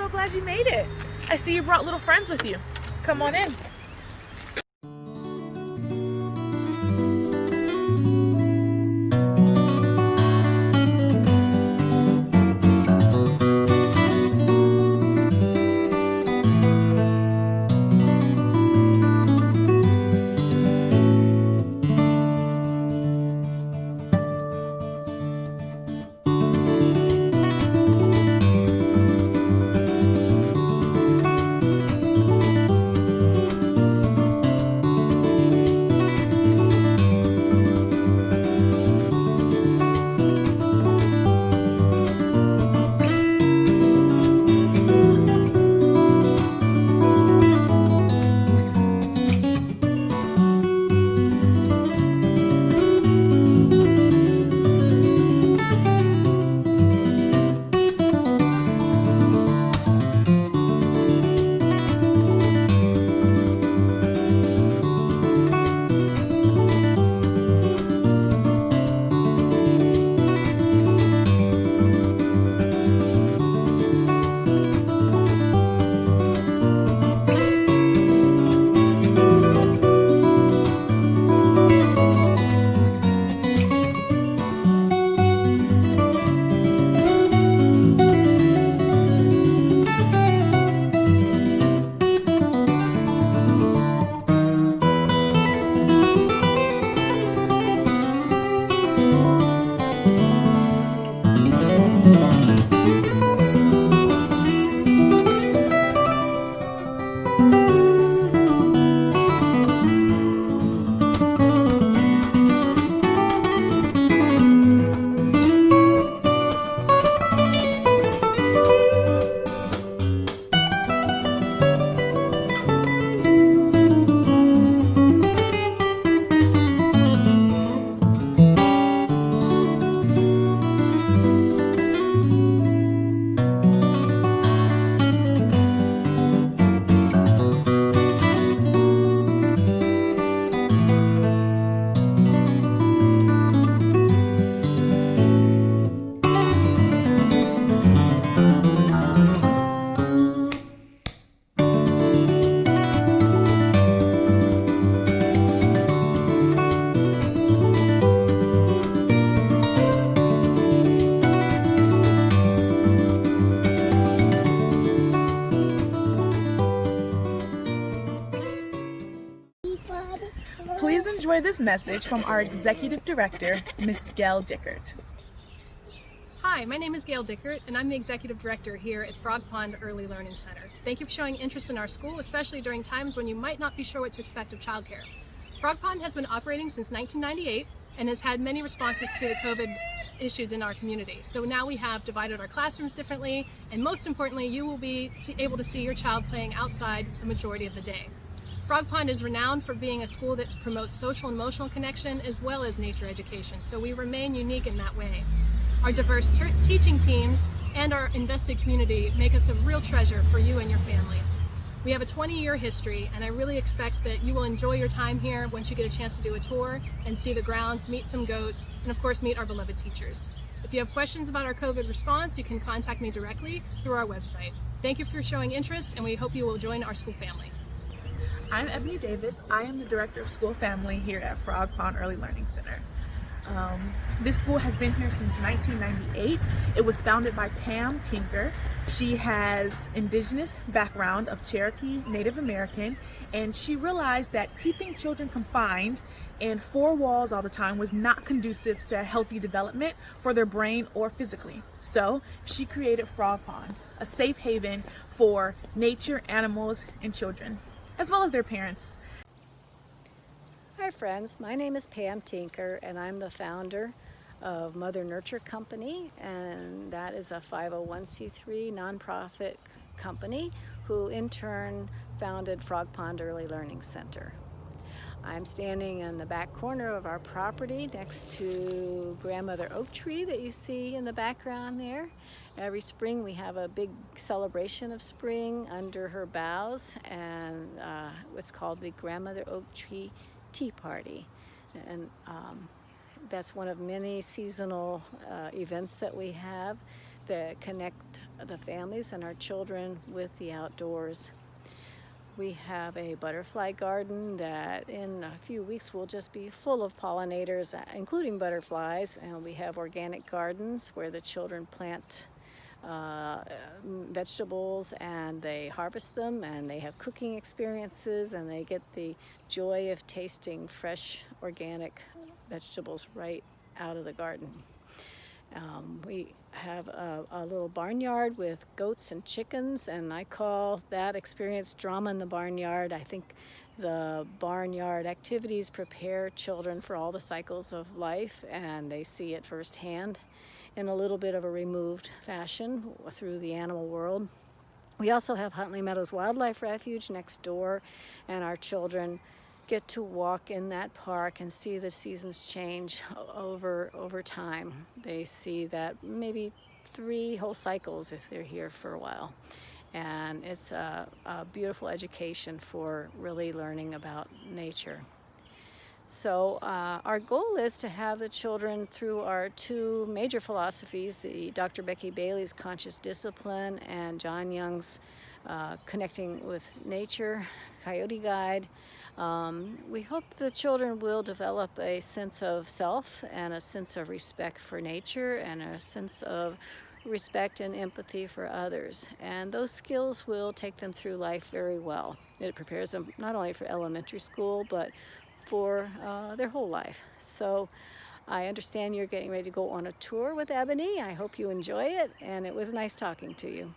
so glad you made it. I see you brought little friends with you. Come on in. Please enjoy this message from our Executive Director, Ms. Gail Dickert. Hi, my name is Gail Dickert, and I'm the Executive Director here at Frog Pond Early Learning Center. Thank you for showing interest in our school, especially during times when you might not be sure what to expect of childcare. Frog Pond has been operating since 1998 and has had many responses to the COVID issues in our community. So now we have divided our classrooms differently, and most importantly, you will be able to see your child playing outside the majority of the day. Frog Pond is renowned for being a school that promotes social and emotional connection as well as nature education, so we remain unique in that way. Our diverse teaching teams and our invested community make us a real treasure for you and your family. We have a 20-year history, and I really expect that you will enjoy your time here once you get a chance to do a tour and see the grounds, meet some goats, and of course meet our beloved teachers. If you have questions about our COVID response, you can contact me directly through our website. Thank you for showing interest, and we hope you will join our school family. I'm Ebony Davis. I am the Director of School Family here at Frog Pond Early Learning Center. This school has been here since 1998. It was founded by Pam Tinker. She has indigenous background of Cherokee Native American, and she realized that keeping children confined in four walls all the time was not conducive to healthy development for their brain or physically. So she created Frog Pond, a safe haven for nature, animals, and children, as well as their parents. Hi friends, my name is Pam Tinker, and I'm the founder of Mother Nurture Company, and that is a 501c3 nonprofit company who in turn founded Frog Pond Early Learning Center. I'm standing in the back corner of our property next to grandmother oak tree that you see in the background there. Every spring we have a big celebration of spring under her boughs, and it's called the Grandmother Oak Tree Tea Party. And that's one of many seasonal events that we have that connect the families and our children with the outdoors. We have a butterfly garden that in a few weeks will just be full of pollinators, including butterflies. And we have organic gardens where the children plant vegetables and they harvest them, and they have cooking experiences, and they get the joy of tasting fresh organic vegetables right out of the garden. We have a little barnyard with goats and chickens, and I call that experience drama in the barnyard. I think the barnyard activities prepare children for all the cycles of life, and they see it firsthand in a little bit of a removed fashion through the animal world. We also have Huntley Meadows Wildlife Refuge next door, and our children get to walk in that park and see the seasons change over time. They see that maybe 3 whole cycles if they're here for a while. And it's a beautiful education for really learning about nature. So our goal is to have the children through our 2 major philosophies, the Dr. Becky Bailey's Conscious Discipline and John Young's Connecting with Nature Coyote Guide. We hope the children will develop a sense of self and a sense of respect for nature and a sense of respect and empathy for others. And those skills will take them through life very well. It prepares them not only for elementary school, but for their whole life. So I understand you're getting ready to go on a tour with Ebony. I hope you enjoy it, and it was nice talking to you.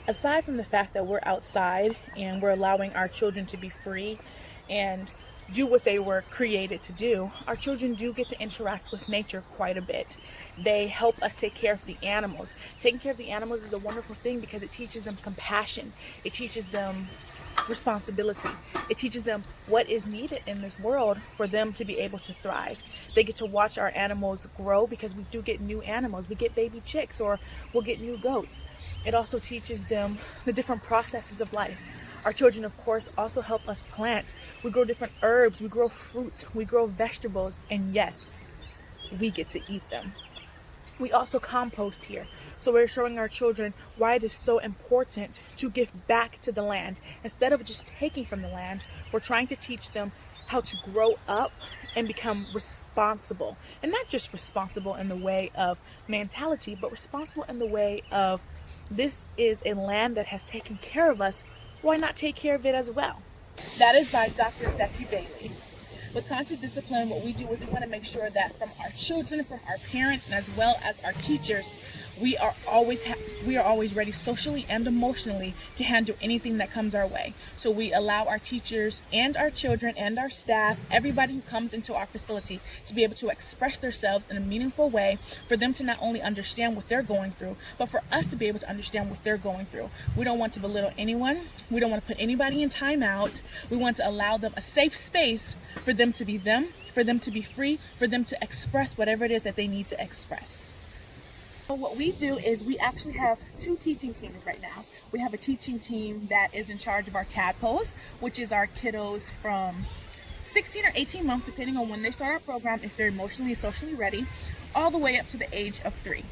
Aside from the fact that we're outside and we're allowing our children to be free and do what they were created to do, our children do get to interact with nature quite a bit. They help us take care of the animals. Taking care of the animals is a wonderful thing because it teaches them compassion. It teaches them responsibility. It teaches them what is needed in this world for them to be able to thrive. They get to watch our animals grow because we do get new animals. We get baby chicks, or we'll get new goats. It also teaches them the different processes of life. Our children, of course, also help us plant. We grow different herbs, we grow fruits, we grow vegetables, and yes, we get to eat them. We also compost here. So we're showing our children why it is so important to give back to the land. Instead of just taking from the land, we're trying to teach them how to grow up and become responsible. And not just responsible in the way of mentality, but responsible in the way of this is a land that has taken care of us. Why not take care of it as well? That is by Dr. Becky Bailey. With Conscious Discipline, what we do is we want to make sure that from our children, from our parents, and as well as our teachers, we are always ready socially and emotionally to handle anything that comes our way. So we allow our teachers and our children and our staff, everybody who comes into our facility, to be able to express themselves in a meaningful way, for them to not only understand what they're going through, but for us to be able to understand what they're going through. We don't want to belittle anyone. We don't want to put anybody in timeout. We want to allow them a safe space for them to be them, for them to be free, for them to express whatever it is that they need to express. So what we do is we actually have 2 teaching teams right now. We have a teaching team that is in charge of our tadpoles, which is our kiddos from 16 or 18 months, depending on when they start our program, if they're emotionally and socially ready, all the way up to the age of 3.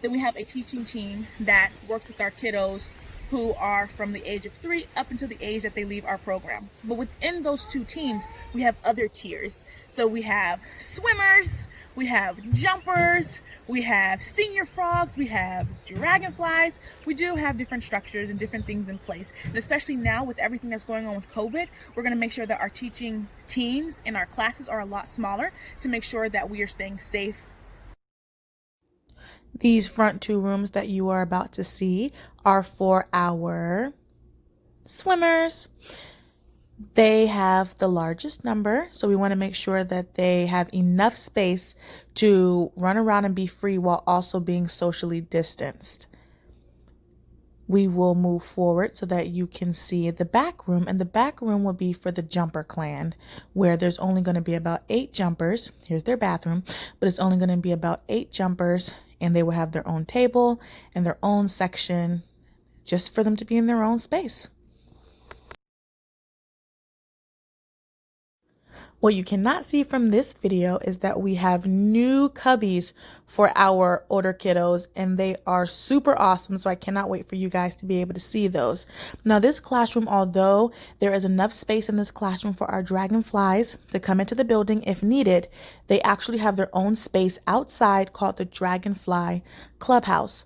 Then we have a teaching team that works with our kiddos who are from the age of 3 up until the age that they leave our program. But within those 2 teams, we have other tiers. So we have swimmers, we have jumpers, we have senior frogs, we have dragonflies. We do have different structures and different things in place. And especially now with everything that's going on with COVID, we're gonna make sure that our teaching teams and our classes are a lot smaller to make sure that we are staying safe. These front 2 rooms that you are about to see are for our swimmers. They have the largest number, so we want to make sure that they have enough space to run around and be free while also being socially distanced. We will move forward so that you can see the back room, and the back room will be for the jumper clan, where there's only going to be about 8 jumpers. Here's their bathroom, but it's only going to be about 8 jumpers, and they will have their own table and their own section just for them to be in their own space. What you cannot see from this video is that we have new cubbies for our older kiddos, and they are super awesome, so I cannot wait for you guys to be able to see those. Now this classroom, although there is enough space in this classroom for our dragonflies to come into the building if needed, they actually have their own space outside called the Dragonfly Clubhouse.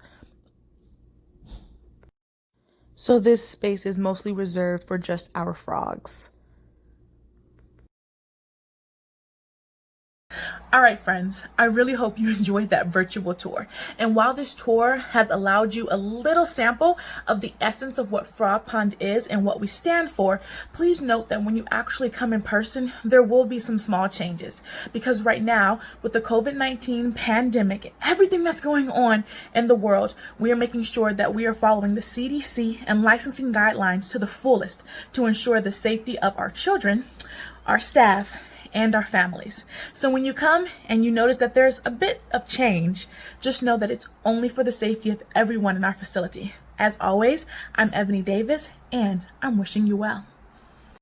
So this space is mostly reserved for just our frogs. All right, friends, I really hope you enjoyed that virtual tour. And while this tour has allowed you a little sample of the essence of what Frog Pond is and what we stand for, please note that when you actually come in person, there will be some small changes. Because right now, with the COVID-19 pandemic and everything that's going on in the world, we are making sure that we are following the CDC and licensing guidelines to the fullest to ensure the safety of our children, our staff, and our families. So when you come and you notice that there's a bit of change, just know that it's only for the safety of everyone in our facility. As always, I'm Ebony Davis, and I'm wishing you well.